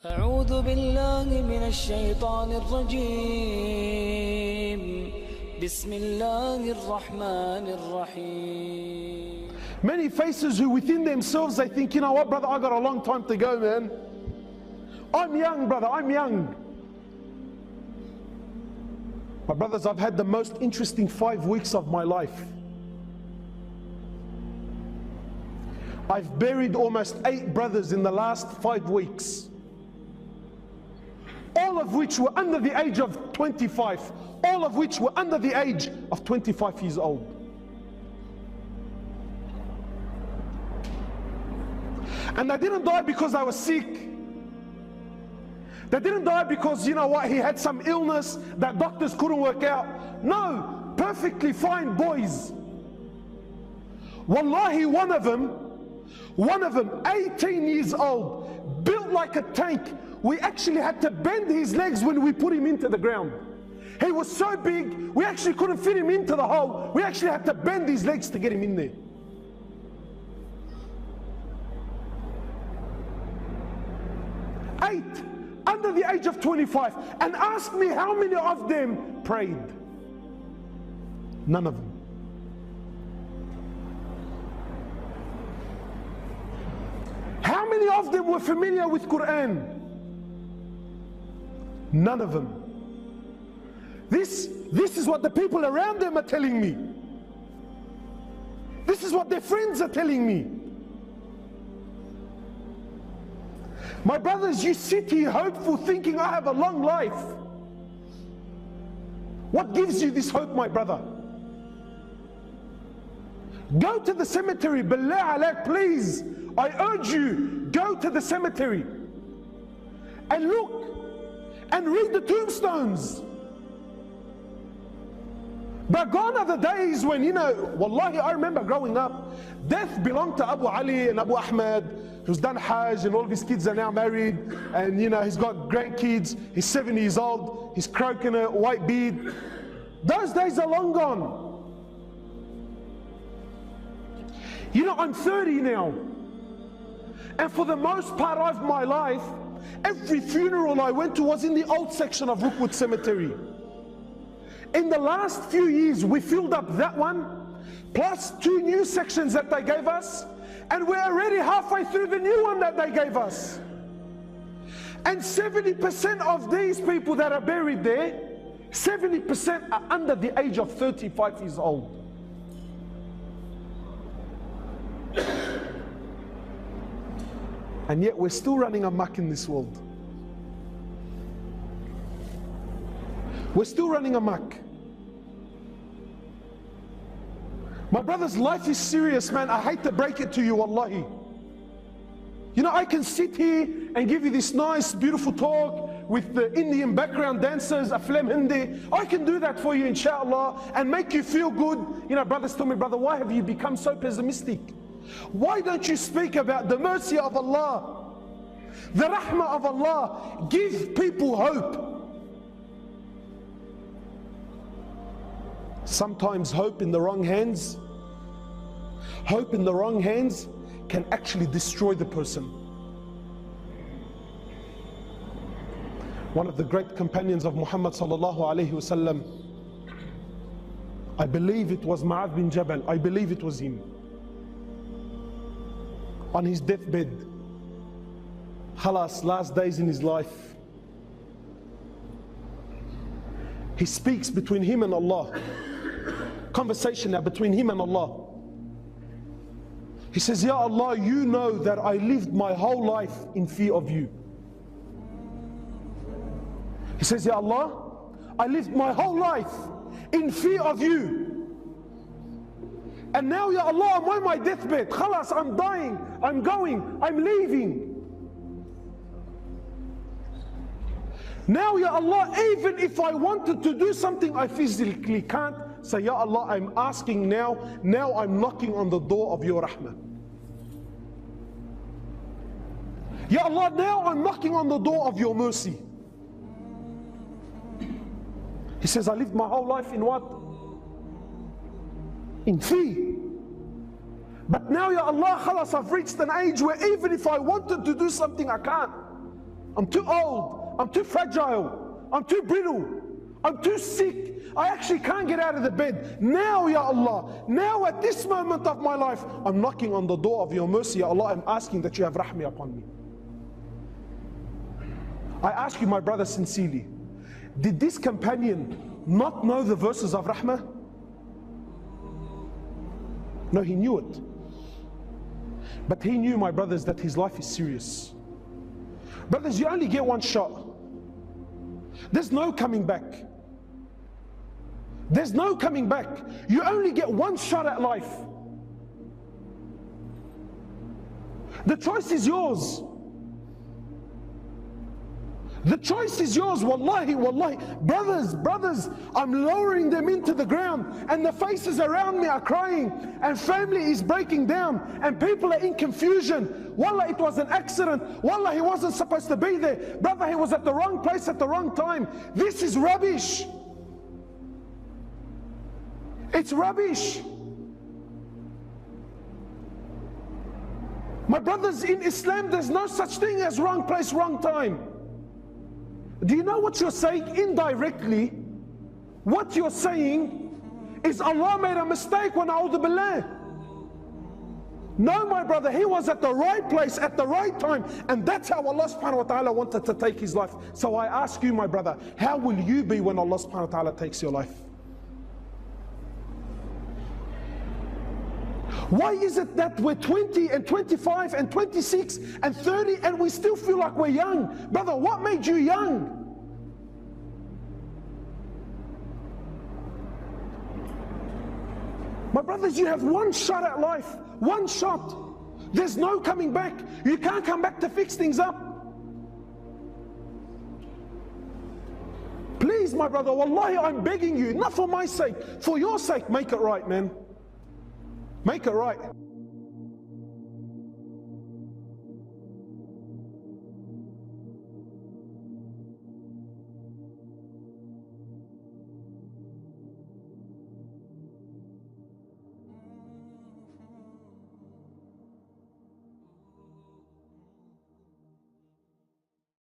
أعوذ بالله من الشيطان الرجيم بسم الله الرحمن الرحيم. Many faces who within themselves they think, you know what, brother, I got a long time to go, man. I'm young, brother, I'm young. My brothers, I've had the most interesting 5 weeks of my life. I've buried almost 8 brothers in the last 5 weeks. All of which were under the age of 25. All of which were under the age of 25 years old. And they didn't die because they were sick. They didn't die because, you know what, he had some illness that doctors couldn't work out. No, perfectly fine boys. Wallahi, one of them, 18 years old, built like a tank. We actually had to bend his legs when we put him into the ground. He was so big, we actually couldn't fit him into the hole. We actually had to bend his legs to get him in there. Eight, under the age of 25. And ask me how many of them prayed. None of them. How many of them were familiar with Quran? None of them. This is what the people around them are telling me. This is what their friends are telling me. My brothers, you sit here hopeful thinking I have a long life. What gives you this hope, my brother? Go to the cemetery, billah alaik, please. I urge you, go to the cemetery and look and read the tombstones. But gone are the days when, you know, wallahi, I remember growing up, death belonged to Abu Ali and Abu Ahmed, who's done Hajj, and all of his kids are now married, and you know, he's got grandkids, he's 70 years old, he's croaking a white beard. Those days are long gone. You know, I'm 30 now, and for the most part of my life, every funeral I went to was in the old section of Rookwood Cemetery. In the last few years, we filled up that one, plus 2 new sections that they gave us, and we're already halfway through the new one that they gave us. And 70% of these people that are buried there, 70% are under the age of 35 years old. And yet we're still running amok in this world. We're still running amok. My brothers, life is serious, man. I hate to break it to you, wallahi. You know, I can sit here and give you this nice, beautiful talk with the Indian background dancers, Aflam Hindi. I can do that for you, inshallah, and make you feel good. You know, brothers tell me, brother, why have you become so pessimistic? Why don't you speak about the mercy of Allah, the rahmah of Allah? Give people hope. Sometimes hope in the wrong hands, can actually destroy the person. One of the great companions of Muhammad sallallahu alaihi wasallam, I believe it was Mu'adh bin Jabal, I believe it was him, on his deathbed, khalas, last days in his life, he speaks between him and Allah. Conversation now between him and Allah. He says, Ya Allah, you know that I lived my whole life in fear of you. He says, Ya Allah, I lived my whole life in fear of you. And now, Ya Allah, I'm on my deathbed. Khalas, I'm dying, I'm going, I'm leaving. Now, Ya Allah, even if I wanted to do something, I physically can't. Say, Ya Allah, I'm asking now I'm knocking on the door of your rahmah. Ya Allah, now I'm knocking on the door of your mercy. He says, I lived my whole life in what? In fear. But now, Ya Allah, khalas, I've reached an age where even if I wanted to do something, I can't. I'm too old, I'm too fragile, I'm too brittle, I'm too sick, I actually can't get out of the bed. Now, Ya Allah, now at this moment of my life, I'm knocking on the door of your mercy, Ya Allah, I'm asking that you have rahmah upon me. I ask you, my brother, sincerely, did this companion not know the verses of rahmah? No, he knew it. But he knew, my brothers, that his life is serious. Brothers, you only get one shot. There's no coming back. There's no coming back. You only get one shot at life. The choice is yours. The choice is yours, wallahi, wallahi. Brothers, I'm lowering them into the ground, and the faces around me are crying, and family is breaking down, and people are in confusion. Wallah, it was an accident. Wallah, he wasn't supposed to be there. Brother, he was at the wrong place at the wrong time. This is rubbish. It's rubbish. My brothers, in Islam, there's no such thing as wrong place, wrong time. Do you know what you're saying indirectly? What you're saying is Allah made a mistake when a'udhu billah. No, my brother, he was at the right place at the right time, and that's how Allah subhanahu wa ta'ala wanted to take his life. So I ask you, my brother, how will you be when Allah subhanahu wa ta'ala takes your life? Why is it that we're 20 and 25 and 26 and 30 and we still feel like we're young? Brother, what made you young? My brothers, you have one shot at life. One shot. There's no coming back. You can't come back to fix things up. Please, my brother, wallahi, I'm begging you, not for my sake, for your sake, make it right, man. Make it right.